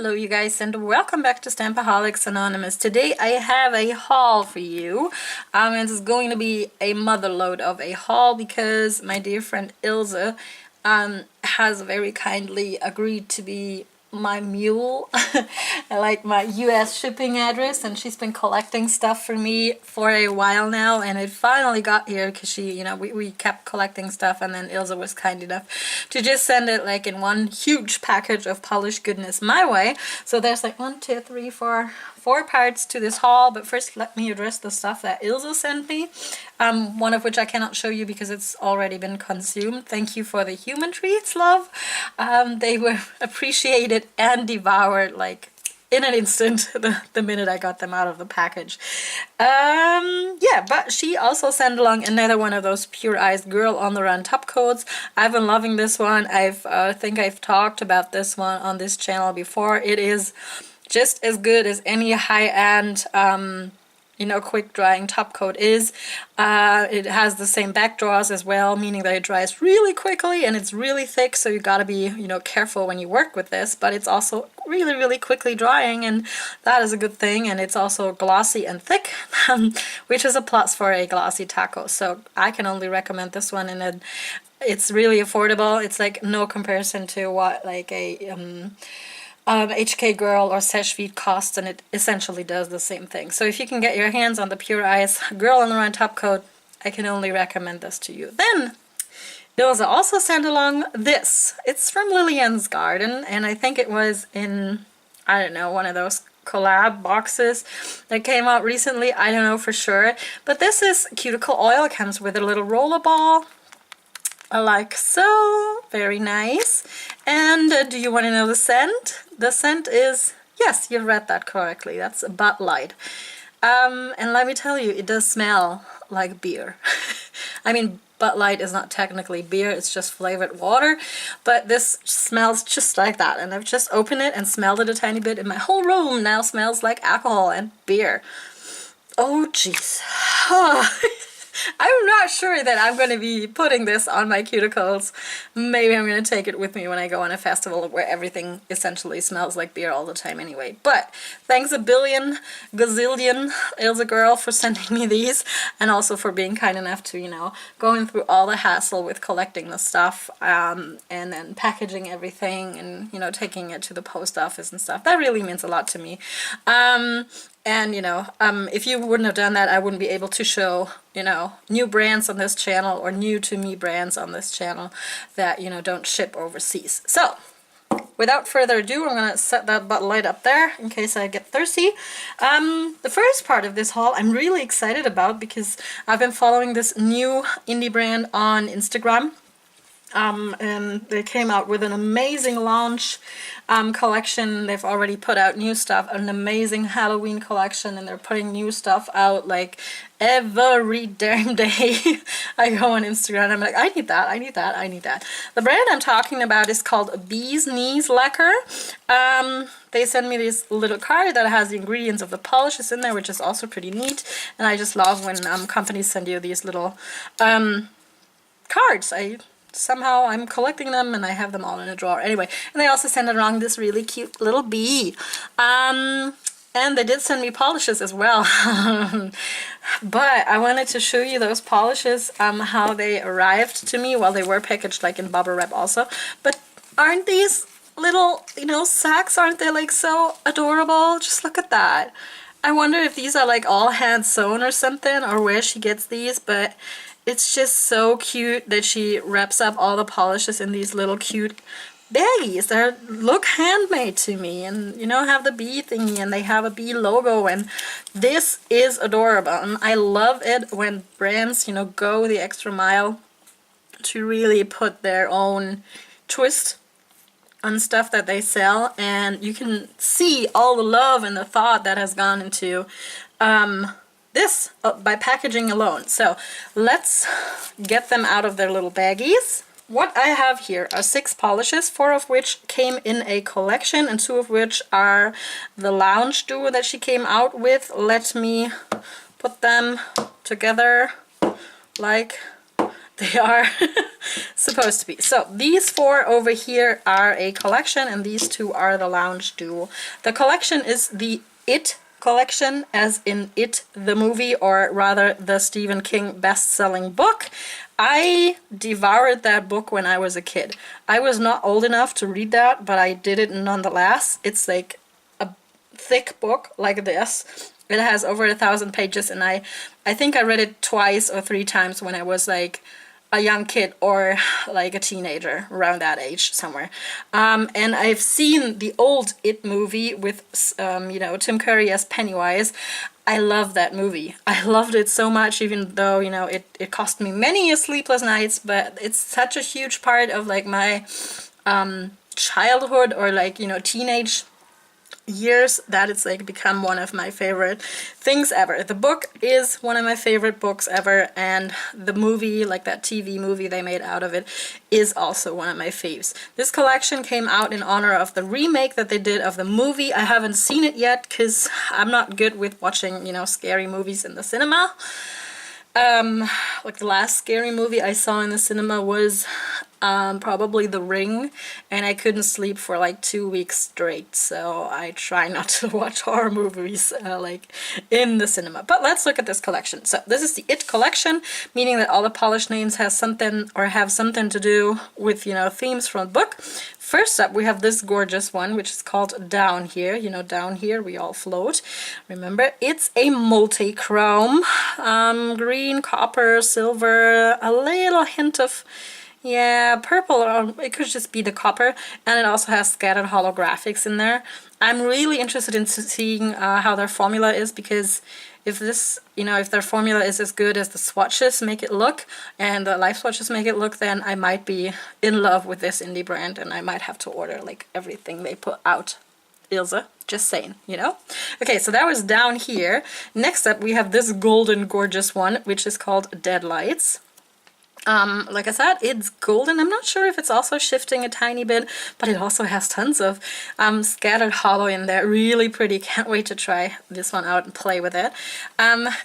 Hello you guys and welcome back to Stampaholics Anonymous. Today I have a haul for you. And it's going to be a mother load of a haul because my dear friend Ilze has very kindly agreed to be my mule. I like my US shipping address, and she's been collecting stuff for me for a while now, and it finally got here because she, you know, we kept collecting stuff, and then Ilze was kind enough to just send it like in one huge package of polished goodness my way. So there's like 1, 2, 3, 4 parts to this haul, but first let me address the stuff that Ilze sent me, one of which I cannot show you because it's already been consumed. Thank you for the human treats, love. They were appreciated and devoured like in an instant the minute I got them out of the package. Yeah, but she also sent along another one of those Pure Eyes Girl on the Run top coats. I've been loving this one. I think I've talked about this one on this channel before. It is just as good as any high-end you know, quick drying top coat is. It has the same back draws as well, meaning that it dries really quickly and it's really thick, so you gotta be, you know, careful when you work with this, but it's also really quickly drying, and that is a good thing. And it's also glossy and thick, which is a plus for a glossy taco. So I can only recommend this one, and it's really affordable. It's like no comparison to what like a HK Girl or Seche Vite costs, and it essentially does the same thing. So if you can get your hands on the Pure Eyes Girl on the Run top coat, I can only recommend this to you. Then Ilze also sent along this. It's from Lillian's Garden, and I think it was in, I don't know, one of those collab boxes that came out recently. I don't know for sure, but this is cuticle oil. It comes with a little roller ball, like so. Very nice. And do you want to know the scent? The scent is, yes, you read that correctly, that's Bud Light. And let me tell you, it does smell like beer. I mean, Bud Light is not technically beer, it's just flavored water, but this smells just like that. And I've just opened it and smelled it a tiny bit, and my whole room now smells like alcohol and beer. Oh jeez. I'm not sure that I'm going to be putting this on my cuticles. Maybe I'm going to take it with me when I go on a festival where everything essentially smells like beer all the time anyway. But thanks a billion, gazillion, Ilze girl, for sending me these, and also for being kind enough to, you know, going through all the hassle with collecting the stuff, and then packaging everything and, you know, taking it to the post office and stuff. That really means a lot to me. And, you know, if you wouldn't have done that, I wouldn't be able to show, you know, new brands on this channel, or new to me brands on this channel that, you know, don't ship overseas. So, without further ado, I'm going to set that Bud Light up there in case I get thirsty. The first part of this haul I'm really excited about because I've been following this new indie brand on Instagram. And they came out with an amazing launch collection. They've already put out new stuff, an amazing Halloween collection, and they're putting new stuff out like every damn day. I go on Instagram and I'm like, I need that, I need that, I need that. The brand I'm talking about is called Beeskneeslacquer. They send me this little card that has the ingredients of the polishes in there, which is also pretty neat. And I just love when companies send you these little cards. Somehow I'm collecting them and I have them all in a drawer. Anyway, and they also sent along this really cute little bee. And they did send me polishes as well. But I wanted to show you those polishes, how they arrived to me. Well, they were packaged like in bubble wrap also. But aren't these little, you know, sacks, aren't they like so adorable? Just look at that. I wonder if these are like all hand sewn or something, or where she gets these, but it's just so cute that she wraps up all the polishes in these little cute baggies that look handmade to me, and, you know, have the bee thingy, and they have a bee logo, and this is adorable. And I love it when brands, you know, go the extra mile to really put their own twist on stuff that they sell, and you can see all the love and the thought that has gone into this by packaging alone. So let's get them out of their little baggies. What I have here are 6 polishes, 4 of which came in a collection and 2 of which are the lounge duo that she came out with. Let me put them together like they are supposed to be. So these 4 over here are a collection, and these 2 are the Lounge Duo. The collection is the It collection, as in It the movie, or rather the Stephen King best-selling book. I devoured that book when I was a kid. I was not old enough to read that, but I did it nonetheless. It's like a thick book like this. It has over 1,000 pages, and I think I read it twice or 3 times when I was like a young kid or like a teenager, around that age somewhere. And I've seen the old It movie with, you know, Tim Curry as Pennywise. I love that movie. I loved it so much, even though, you know, it cost me many sleepless nights, but it's such a huge part of like my childhood, or like, you know, teenage years, that it's like become one of my favorite things ever. The book is one of my favorite books ever, and the movie, like that TV movie they made out of it, is also one of my faves. This collection came out in honor of the remake that they did of the movie. I haven't seen it yet because I'm not good with watching, you know, scary movies in the cinema. Like the last scary movie I saw in the cinema was probably The Ring, and I couldn't sleep for like 2 weeks straight, so I try not to watch horror movies like in the cinema. But let's look at this collection. So this is the It collection, meaning that all the polish names has something, or have something to do with, you know, themes from the book. First up, we have this gorgeous one, which is called Down Here. You know, down here we all float. Remember, it's a multi-chrome, green, copper, silver, a little hint of, yeah, purple, or it could just be the copper, and it also has scattered holographics in there. I'm really interested in seeing how their formula is, because if this, you know, if their formula is as good as the swatches make it look, and the life swatches make it look, then I might be in love with this indie brand, and I might have to order like everything they put out. Ilze, just saying, you know? Okay, so that was Down Here. Next up, we have this golden gorgeous one, which is called Deadlights. Like I said, it's golden. I'm not sure if it's also shifting a tiny bit, but it also has tons of scattered hollow in there. Really pretty. Can't wait to try this one out and play with it.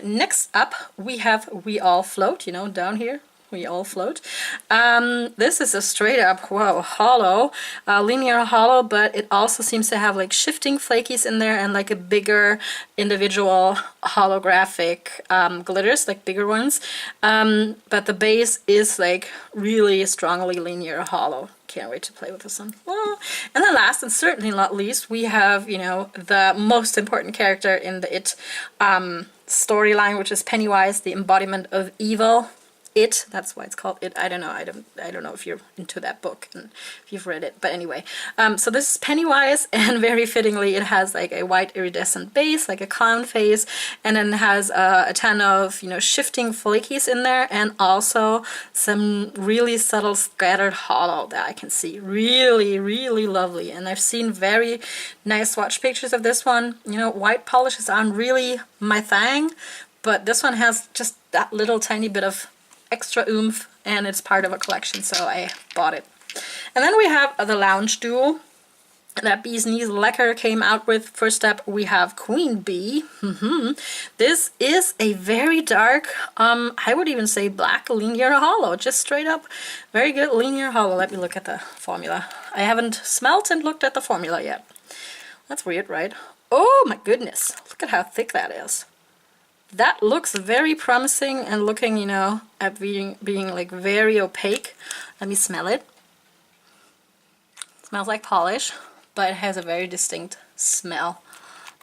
Next up, we have We All Float, you know, down here. We all float. This is a straight up, wow, hollow, linear hollow, but it also seems to have like shifting flakies in there, and like a bigger individual holographic glitters, like bigger ones. But the base is like really strongly linear hollow. Can't wait to play with this one. Well, and then last and certainly not least, we have, you know, the most important character in the It storyline, which is Pennywise, the embodiment of evil. It, that's why it's called It. I don't know. I don't know if you're into that book and if you've read it, but anyway. So this is Pennywise, and very fittingly it has like a white iridescent base, like a clown face, and then has a ton of, you know, shifting flakies in there, and also some really subtle scattered hollow that I can see. Really, really lovely. And I've seen very nice swatch pictures of this one. You know, white polishes aren't really my thing, but this one has just that little tiny bit of extra oomph, and it's part of a collection, so I bought it. And then we have the Lounge Duo that Beeskneeslacquer came out with. First up, we have Queen Bee. This is a very dark, I would even say black linear hollow, just straight up very good linear hollow. Let me look at the formula. I haven't smelt and looked at the formula yet. That's weird, right? Oh my goodness, look at how thick that is. That looks very promising, and looking, you know, at being like very opaque. Let me smell it. It smells like polish, but it has a very distinct smell.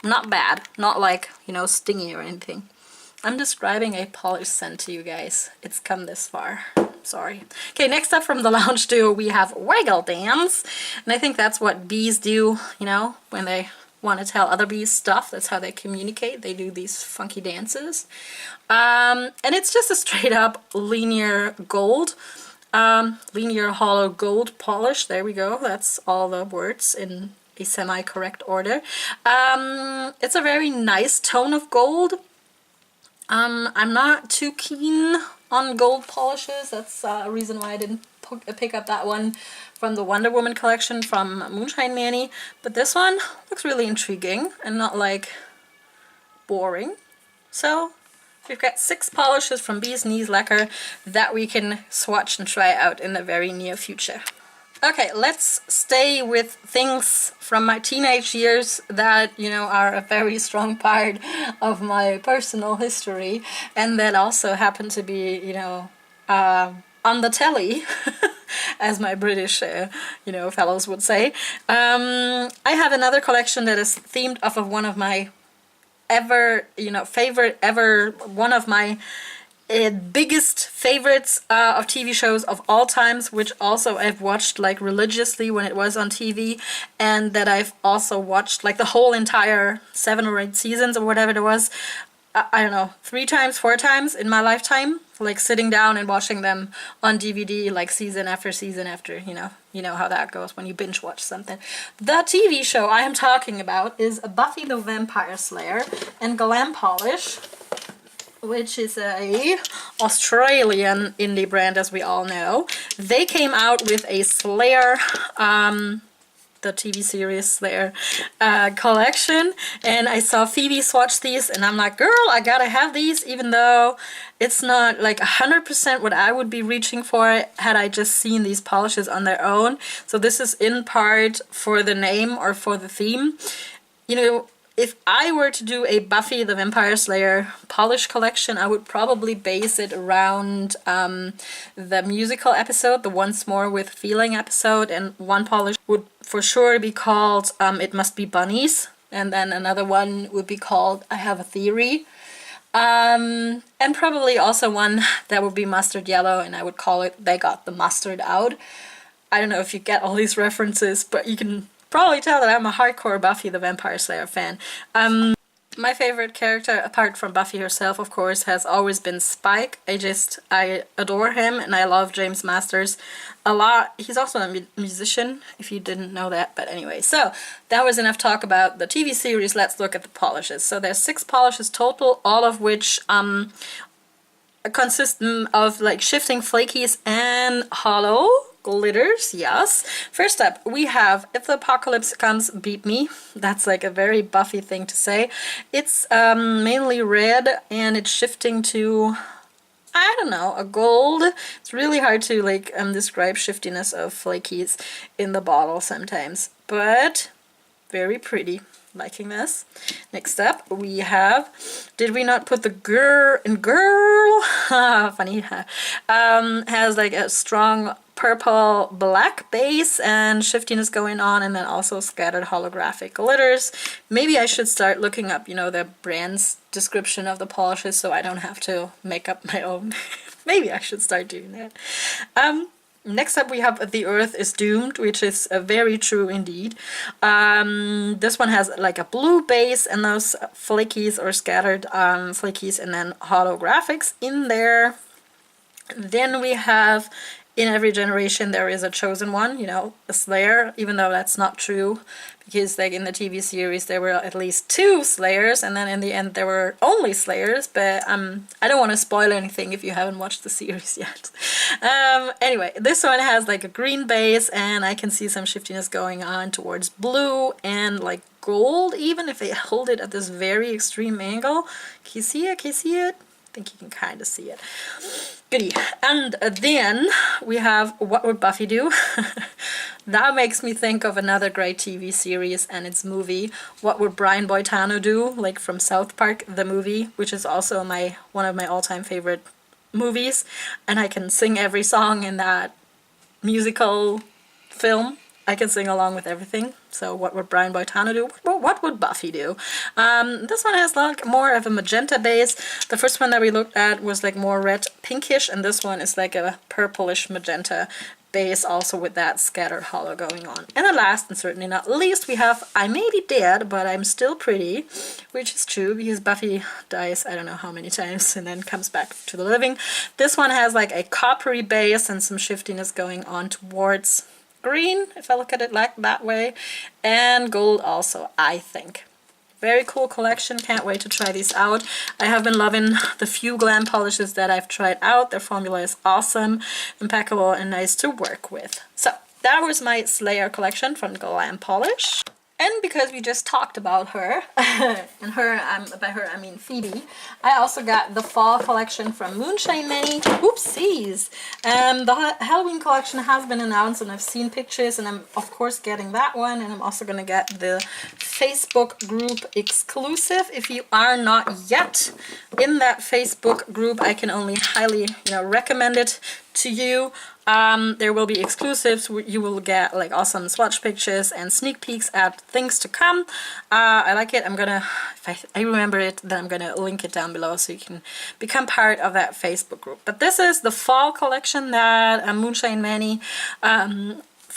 Not bad, not like, you know, stingy or anything. I'm describing a polish scent to you guys. It's come this far. Sorry. Okay, next up from the Lounge Duo, we have Waggle Dance. And I think that's what bees do, you know, when they want to tell other bees stuff. That's how they communicate. They do these funky dances. And it's just a straight up linear gold, linear hollow gold polish. There we go. That's all the words in a semi-correct order. It's a very nice tone of gold. I'm not too keen on gold polishes. That's a reason why I didn't pick up that one from the Wonder Woman collection from Moonshinemani, but this one looks really intriguing and not like boring. So We've got 6 polishes from Beeskneeslacquer that we can swatch and try out in the very near future. Okay, let's stay with things from my teenage years that, you know, are a very strong part of my personal history, and that also happen to be, you know, on the telly, as my British, you know, fellows would say. I have another collection that is themed off of one of my one of my biggest favorites of TV shows of all times, which also I've watched like religiously when it was on TV, and that I've also watched like the whole entire 7 or 8 seasons or whatever it was, I don't know, 3 times, 4 times in my lifetime, like sitting down and watching them on DVD like season after season after, you know how that goes when you binge watch something. The TV show I am talking about is Buffy the Vampire Slayer, and Glampolish, which is a Australian indie brand, as we all know. They came out with a Slayer, the TV series Slayer collection, and I saw Phoebe swatch these, and I'm like, girl, I gotta have these, even though it's not like 100% what I would be reaching for had I just seen these polishes on their own. So this is in part for the name or for the theme. You know, if I were to do a Buffy the Vampire Slayer polish collection, I would probably base it around the musical episode, the Once More with Feeling episode, and one polish would for sure be called It Must Be Bunnies, and then another one would be called I Have a Theory, and probably also one that would be mustard yellow, and I would call it They Got the Mustard Out. I don't know if you get all these references, but you can probably tell that I'm a hardcore Buffy the Vampire Slayer fan. My favorite character, apart from Buffy herself, of course, has always been Spike. I adore him, and I love James Masters a lot. He's also a musician, if you didn't know that, but anyway. So, that was enough talk about the TV series. Let's look at the polishes. So there's 6 polishes total, all of which consist of like shifting flakies and hollow glitters. Yes. First up, we have If the Apocalypse Comes, Beat Me. That's like a very Buffy thing to say. It's mainly red, and it's shifting to, I don't know, a gold. It's really hard to like describe shiftiness of flakies in the bottle sometimes, but very pretty. Liking this. Next up, we have, did we not put the girl in girl? Funny. Has like a strong purple black base and shiftiness going on, and then also scattered holographic glitters. Maybe I should start looking up, you know, the brand's description of the polishes so I don't have to make up my own. Maybe I should start doing that. Next up we have The Earth is Doomed, which is very true indeed. This one has like a blue base and those flakies or scattered flakies and then holographics in there. Then we have In Every Generation There Is a Chosen One, you know, a Slayer, even though that's not true, because like in the TV series there were at least 2 Slayers, and then in the end there were only Slayers, but I don't want to spoil anything if you haven't watched the series yet. Anyway, this one has like a green base, and I can see some shiftiness going on towards blue and like gold, even if I hold it at this very extreme angle. Can you see it? Can you see it? I think you can kind of see it. Goody. And then we have What Would Buffy Do? That makes me think of another great TV series and its movie, What Would Brian Boitano Do? Like from South Park, the movie, which is also one of my all-time favorite movies, and I can sing every song in that musical film. I can sing along with everything. So what would Brian Boitano do? What would Buffy do? This one has like more of a magenta base. The first one that we looked at was like more red pinkish, and this one is like a purplish magenta base, also with that scattered hollow going on. And the last, and certainly not least, we have I May Be Dead, But I'm Still Pretty, which is true because Buffy dies I don't know how many times and then comes back to the living. This one has like a coppery base and some shiftiness going on towards green, if I look at it like that way, and gold also, I think. Very cool collection, can't wait to try these out. I have been loving the few glam polishes that I've tried out. Their formula is awesome, impeccable, and nice to work with. So that was my Slayer collection from Glampolish. And because we just talked about her, and her, by her I mean Phoebe, I also got the fall collection from Moonshinemani. Oopsies! The Halloween collection has been announced and I've seen pictures, and I'm of course getting that one, and I'm also gonna get the Facebook group exclusive. If you are not yet in that Facebook group, I can only highly, recommend it to you. There will be exclusives. You will get like awesome swatch pictures and sneak peeks at things to come. I like it. I'm gonna, if I remember it, then I'm gonna link it down below so you can become part of that Facebook group. But this is the fall collection that Moonshinemani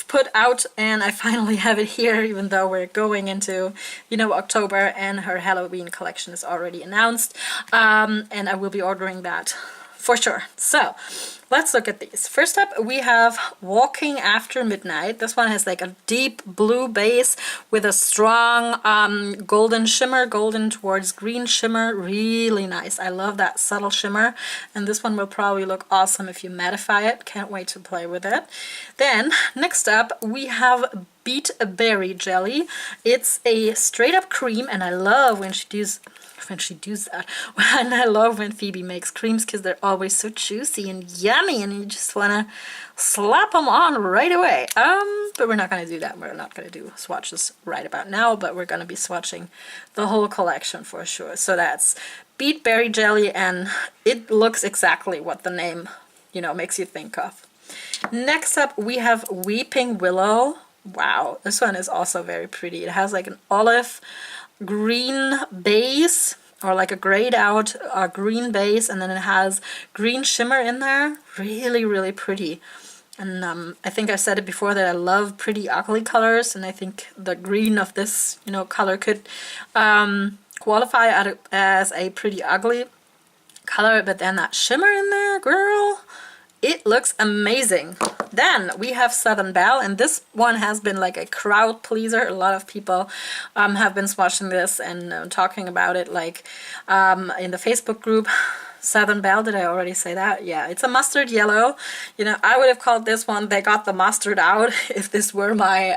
put out, and I finally have it here, even though we're going into, October, and her Halloween collection is already announced. And I will be ordering that for sure. So let's look at these. First up, we have Walking After Midnight. This one has like a deep blue base with a strong golden shimmer, golden towards green shimmer. Really nice. I love that subtle shimmer, and this one will probably look awesome if you mattify it. Can't wait to play with it. Then next up, we have Beet Berry Jelly. It's a straight up cream, and I love when she does that. And I love when Phoebe makes creams because they're always so juicy and yummy, and you just want to slap them on right away. But we're not going to do that. We're not going to do swatches right about now, but we're going to be swatching the whole collection for sure. So that's Beet Berry Jelly, and it looks exactly what the name, makes you think of. Next up, we have Weeping Willow. Wow, this one is also very pretty. It has like an olive green base, or like a grayed out green base, and then it has green shimmer in there. Really, really pretty. And I think I've said it before that I love pretty ugly colors, and I think the green of this, color could qualify as a pretty ugly color, but then that shimmer in there, girl, it looks amazing. Then we have Southern Belle, and this one has been like a crowd pleaser. A lot of people have been swatching this and talking about it, like in the Facebook group. Southern Belle, did I already say that? Yeah, it's a mustard yellow. I would have called this one They Got the Mustard Out if this were my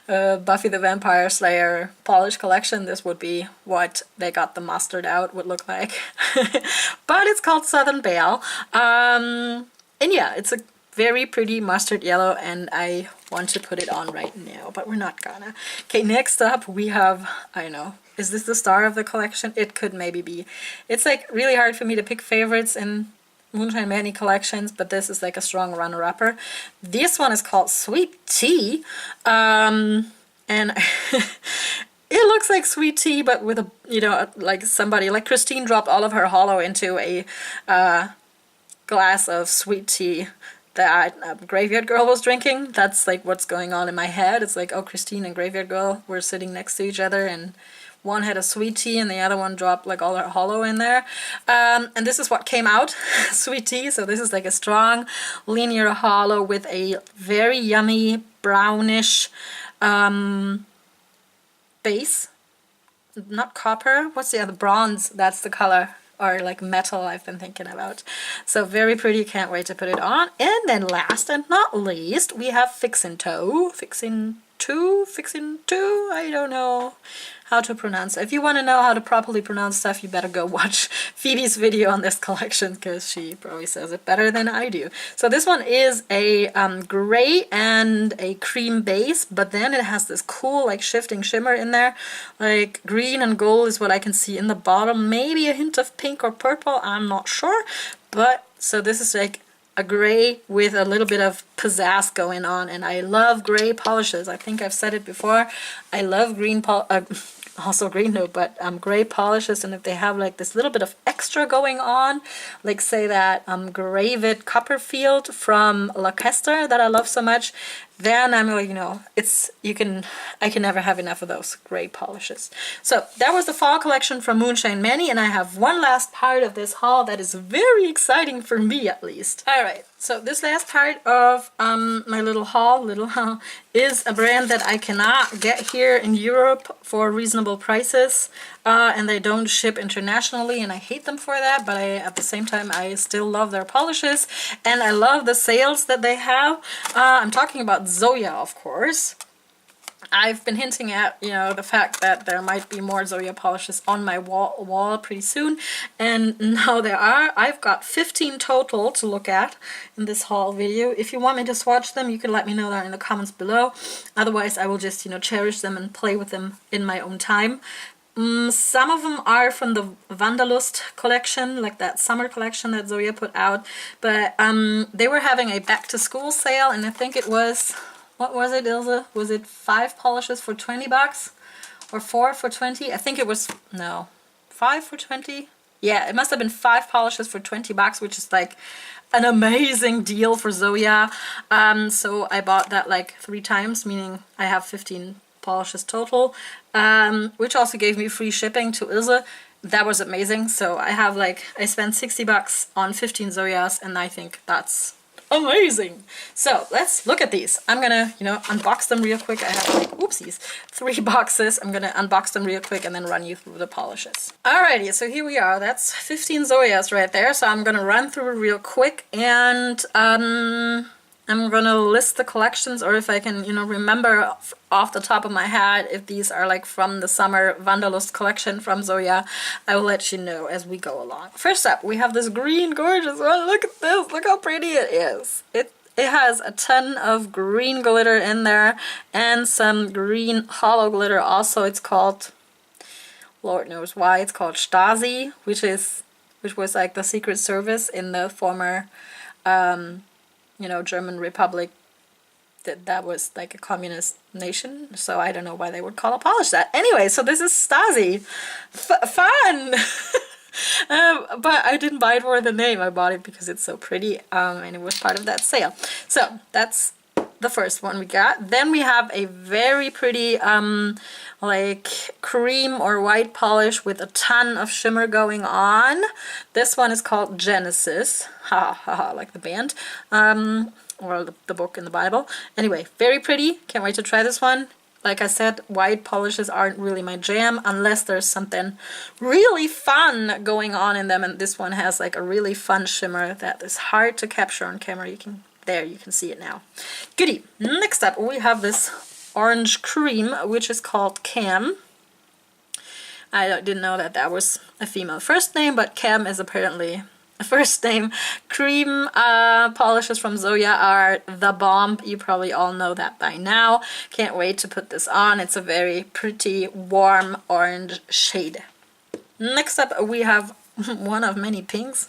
Buffy the Vampire Slayer polish collection. This would be what They Got the Mustard Out would look like. But it's called Southern Belle. And yeah, it's a very pretty mustard yellow, and I want to put it on right now, but we're not gonna. Okay, next up we have, I know, is this the star of the collection? It could maybe be. It's like really hard for me to pick favorites in Moonshinemani collections, but this is like a strong runner-upper. This one is called Sweet Tea, and it looks like sweet tea, but with a, like somebody, like Christine dropped all of her hollow into a glass of sweet tea that Graveyard Girl was drinking. That's like what's going on in my head. It's like, oh, Christine and Graveyard Girl were sitting next to each other, and one had a sweet tea and the other one dropped like all her hollow in there. And this is what came out, sweet tea. So this is like a strong linear hollow with a very yummy brownish base. Not copper, what's the other? Bronze, that's the color. Or like metal I've been thinking about. So very pretty, can't wait to put it on. And then last and not least, we have Fixin' Two, I don't know how to pronounce it. If you want to know how to properly pronounce stuff, you better go watch Phoebe's video on this collection, because she probably says it better than I do. So this one is a gray and a cream base, but then it has this cool like shifting shimmer in there. Like green and gold is what I can see in the bottom. Maybe a hint of pink or purple, I'm not sure. But so this is like a gray with a little bit of pizzazz going on, and I love gray polishes. I think I've said it before. I love green also green note, but gray polishes, and if they have like this little bit of extra going on, like say that Gravid Copperfield from Lancaster that I love so much, then I'm like, I can never have enough of those gray polishes. So that was the fall collection from Moonshinemani, and I have one last part of this haul that is very exciting for me, at least. Alright, so this last part of my little haul is a brand that I cannot get here in Europe for reasonable prices, and they don't ship internationally, and I hate them for that, but at the same time I still love their polishes, and I love the sales that they have. I'm talking about Zoya, of course. I've been hinting at, you know, the fact that there might be more Zoya polishes on my wall pretty soon, and now there are. I've got 15 total to look at in this haul video. If you want me to swatch them, you can let me know that in the comments below. Otherwise, I will just, you know, cherish them and play with them in my own time. Some of them are from the Wanderlust collection, like that summer collection that Zoya put out, but they were having a back-to-school sale, and I think it was... What was it, Ilze? Was it 5 polishes for 20 bucks? Or 4 for 20? I think it was, no, 5 for 20? Yeah, it must have been 5 polishes for 20 bucks, which is like an amazing deal for Zoya. So I bought that like 3 times, meaning I have 15 polishes total, which also gave me free shipping to Ilze. That was amazing. So I have like, I spent 60 bucks on 15 Zoyas, and I think that's amazing. So let's look at these. I'm gonna, you know, unbox them real quick. I have like, oopsies, 3 boxes. I'm gonna unbox them real quick and then run you through the polishes. Alrighty, so here we are. That's 15 Zoyas right there. So I'm gonna run through real quick, and I'm gonna list the collections, or if I can, you know, remember off the top of my head if these are like from the summer Wanderlust collection from Zoya, I will let you know as we go along. First up, we have this green gorgeous one. Look at this, look how pretty it is. It has a ton of green glitter in there and some green hollow glitter also. It's called, Lord knows why, it's called Stasi, which was like the Secret Service in the former you know, German Republic. That was like a communist nation, so I don't know why they would call a polish that. Anyway, so this is Stasi. Fun! But I didn't buy it for the name. I bought it because it's so pretty, and it was part of that sale. So that's the first one we got. Then we have a very pretty like cream or white polish with a ton of shimmer going on. This one is called Genesis. Ha ha ha, like the band. Or the book in the Bible. Anyway, very pretty. Can't wait to try this one. Like I said, white polishes aren't really my jam unless there's something really fun going on in them, and this one has like a really fun shimmer that is hard to capture on camera. You can see it now. Goodie. Next up, we have this orange cream, which is called Cam. I didn't know that was a female first name, but Cam is apparently a first name. Cream polishes from Zoya are the bomb. You probably all know that by now. Can't wait to put this on. It's a very pretty warm orange shade. Next up, we have one of many pinks.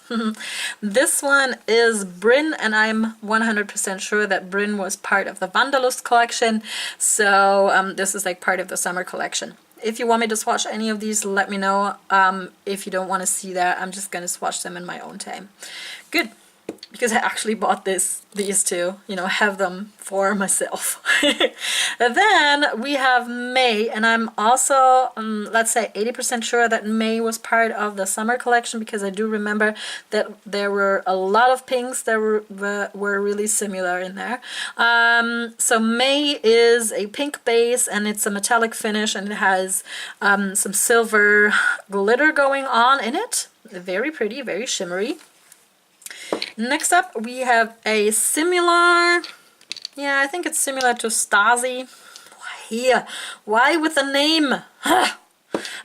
This one is Bryn, and I'm 100% sure that Bryn was part of the Wanderlust collection, so this is like part of the summer collection. If you want me to swatch any of these, let me know. If you don't want to see that, I'm just gonna swatch them in my own time. Good, because I actually bought these two, you know, have them for myself. Then we have May, and I'm also, let's say 80% sure that May was part of the summer collection, because I do remember that there were a lot of pinks that were really similar in there. So May is a pink base, and it's a metallic finish, and it has some silver glitter going on in it. Very pretty, very shimmery. Next up, we have a similar, yeah, I think it's similar to Stasi. Why with the name?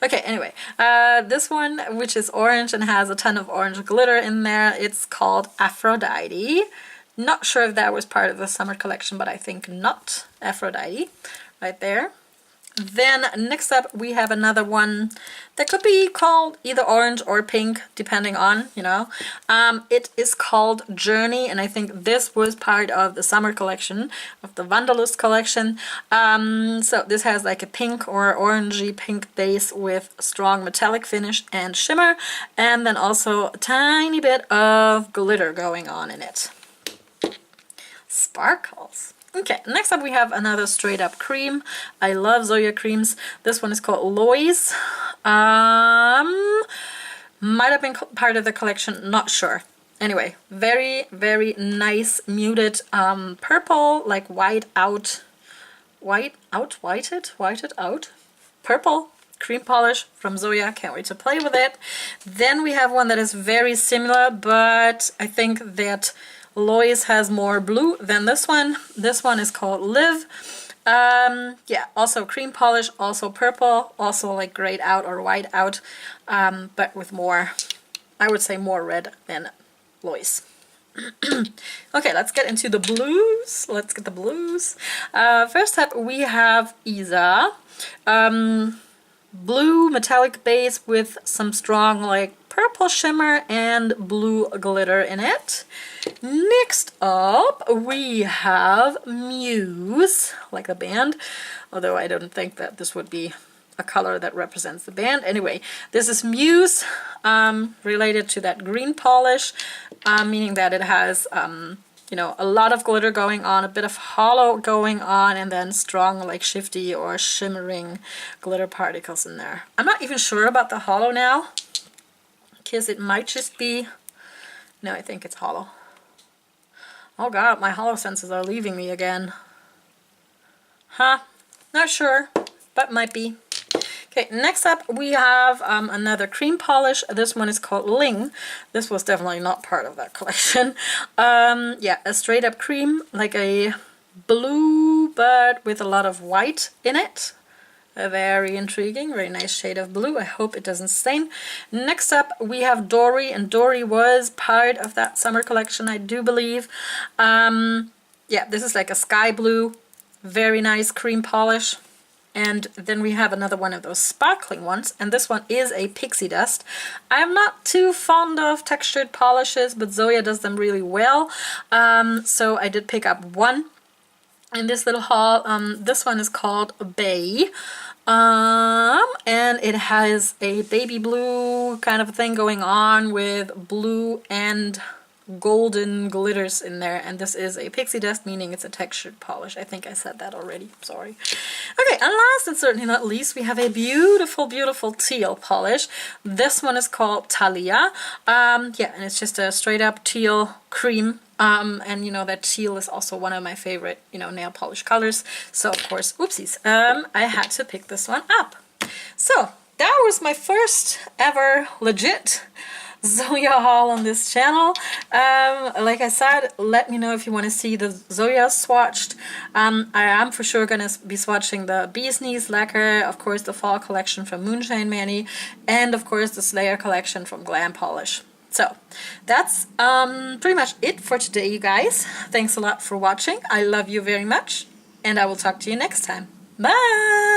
Okay, anyway, this one, which is orange and has a ton of orange glitter in there, it's called Aphrodite. Not sure if that was part of the summer collection, but I think not. Aphrodite, right there. Then next up we have another one that could be called either orange or pink, depending on, you know. It is called Journey, and I think this was part of the summer collection, of the Wanderlust collection. So this has like a pink or orangey pink base with strong metallic finish and shimmer, and then also a tiny bit of glitter going on in it. Sparkles. Okay, next up we have another straight up cream. I love Zoya creams. This one is called Lois. Might have been part of the collection, not sure. Anyway, very, very nice muted purple, like whited out, purple cream polish from Zoya. Can't wait to play with it. Then we have one that is very similar, but I think that Lois has more blue than this one. This one is called Live. Yeah, also cream polish, also purple, also like grayed out or white out, but with more, I would say more red than Lois. Okay, let's get into the blues. Let's get the blues. First up, we have Ilze. Blue metallic base with some strong like purple shimmer and blue glitter in it. Next up, we have Muse, like the band, although I don't think that this would be a color that represents the band. Anyway, this is Muse, related to that green polish, meaning that it has you know, a lot of glitter going on, a bit of hollow going on, and then strong like shifty or shimmering glitter particles in there. I'm not even sure about the hollow now, because it might just be, no, I think it's hollow. Oh god, my hollow senses are leaving me again. Huh? Not sure, but might be. Okay, next up we have another cream polish. This one is called Ling. This was definitely not part of that collection. Yeah, a straight up cream, like a blue but with a lot of white in it. Very intriguing, very nice shade of blue. I hope it doesn't stain. Next up we have Dory, and Dory was part of that summer collection, I do believe. Yeah, this is like a sky blue, very nice cream polish. And then we have another one of those sparkling ones, and this one is a pixie dust. I'm not too fond of textured polishes, but Zoya does them really well. So I did pick up one in this little haul. This one is called Bay. And it has a baby blue kind of thing going on with blue and golden glitters in there, and this is a pixie dust, meaning it's a textured polish. I think I said that already, sorry. Okay, and last and certainly not least, we have a beautiful, beautiful teal polish. This one is called Talia. Yeah, and it's just a straight up teal cream. And you know that teal is also one of my favorite, you know, nail polish colors. So of course, oopsies, I had to pick this one up. So that was my first ever legit Zoya haul on this channel. Like I said, let me know if you want to see the Zoya swatched. I am for sure going to be swatching the Beeskneeslacquer, of course the fall collection from Moonshinemani, and of course the Slayer collection from Glampolish. So that's pretty much it for today, you guys. Thanks a lot for watching. I love you very much, and I will talk to you next time. Bye!